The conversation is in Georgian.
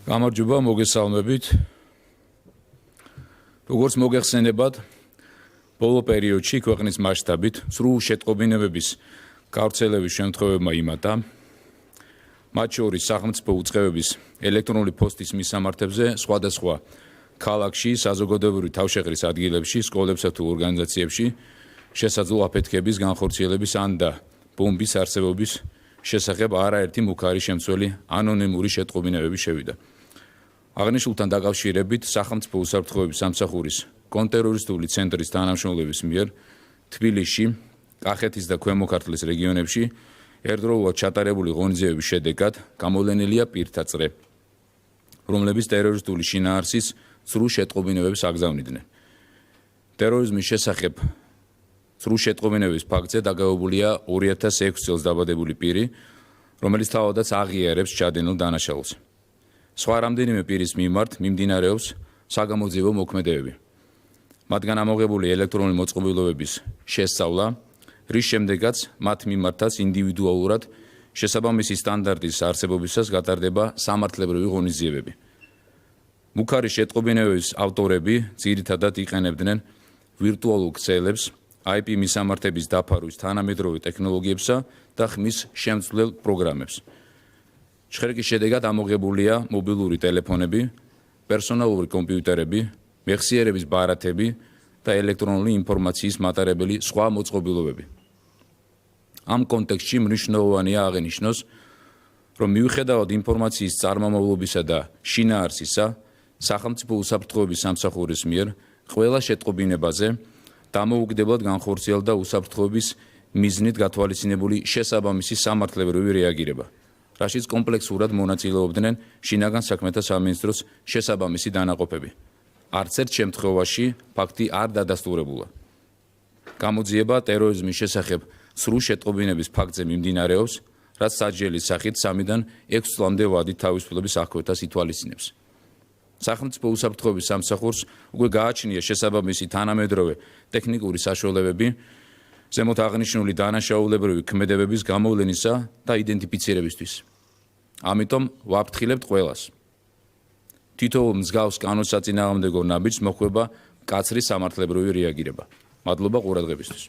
გამარჯობა, მოგესალმებით. როგორც მოგეხსენებათ, ბოლო პერიოდში ქვეყნის მასშტაბით სრულ შეტყობინებების გავრცელების შემთხვევებმა იმატა. მათ შორის სახელმწიფო უწყებების ელექტრონული პოსტის მისამართებზე სხვადასხვა ქალაქში, საზოგადოებრივი თავშეყრის ადგილებში, სკოლებსა თუ ორგანიზაციებში შესაძლო აფეთქების, განხორციელების ან და ბომბის არსებობის შესახებ არაერთი მუქარი შემცველი ანონიმური შეტყობინებები შევიდა. აღნიშნულთან დაკავშირებით სახელმწიფო უსაფრთხოების სამსახურის კონტრტერორისტული ცენტრის თანამშრომლების მიერ თბილისში, კახეთის და ქვემო ქართლის რეგიონებში ერთდროულად ჩატარებული ღონისძიებების შედეგად გამოვლენილია პირთა წრე, რომლებიც ტერორისტული შინაარსის სრულ შეტყობინებებს აგზავნიდნენ. ტერორიზმის შესახებ სრულ შეტყობინებების ფაქტზე დაკავებულია 2006 წელს დაბადებული პირი, რომელიც თავადაც აღიარებს ჩადენილ დანაშაულს. სხვა რამდენიმე პირის მიმართ მიმდინარეობს საგამოძიებო მოქმედებები. მათგან ამოღებული ელექტრონული მოწყობილობების შესწავლა, რის შემდეგაც მათ მიმართაც ინდივიდუალურად შესაბამისი სტანდარტის არსებობისას გატარდება სამართლებრივი ღონისძიებები. მუქარი შეტყობინებების ავტორები ძირითადად იყენებდნენ ვირტუალურ ქსელებს, IP მისამართების დაფარვის თანამედროვე ტექნოლოგიებსა და ხმის შემცვლელ პროგრამებს. შხერგის შედეგად ამოღებულია მობილური ტელეფონები, პერსონალური კომპიუტერები, მეხსიერების ბარათები და ელექტრონული ინფორმაციის მატარებელი სხვა მოწყობილობები. ამ კონტექსტში მნიშვნელოვანია აღინიშნოს, რომ მიუხედავად ინფორმაციის წარმომავლობისა და შინაარსისა, სახელმწიფო უსაფრთხოების სამსახურის მიერ ყველა შეტყობინებაზე დამოუკიდებლად განხორციელდა უსაფრთხოების მიზნით გათვალისწინებული შესაბამისი სამართლებრივი რეაგირება, რაშიც კომპლექსურად მონაწილეობდნენ შინაგან საქმეთა სამინისტროს შესაბამისი დანაყოფები. არც ერთ შემთხვევაში ფაქტი არ დადასტურებულა. გამოძიება ტერორიზმის შესახებ სრულ შეტყობინების ფაქტზე მიმდინარეობს, რაც სასჯელის სახით 3-დან 6 წლამდე ვადით თავისუფლების აღკვეთას ითვალისწინებს. სახელმწიფო უსაფრთხოების სამსახურს უკვე გააჩნია შესაბამისი თანამედროვე ტექნიკური საშუალებები ზემოთ აღნიშნული დანაშაულებრივი ქმედებების გამოვლენისა და იდენტიფიცირებისთვის. ამიტომ ვაფრთხილებთ ყველას. თითოეულ მსგავს კანონსაწინააღმდეგო ნაბიჯს მოჰყვება მკაცრი სამართლებრივი რეაგირება. მადლობა ყურადღებისთვის.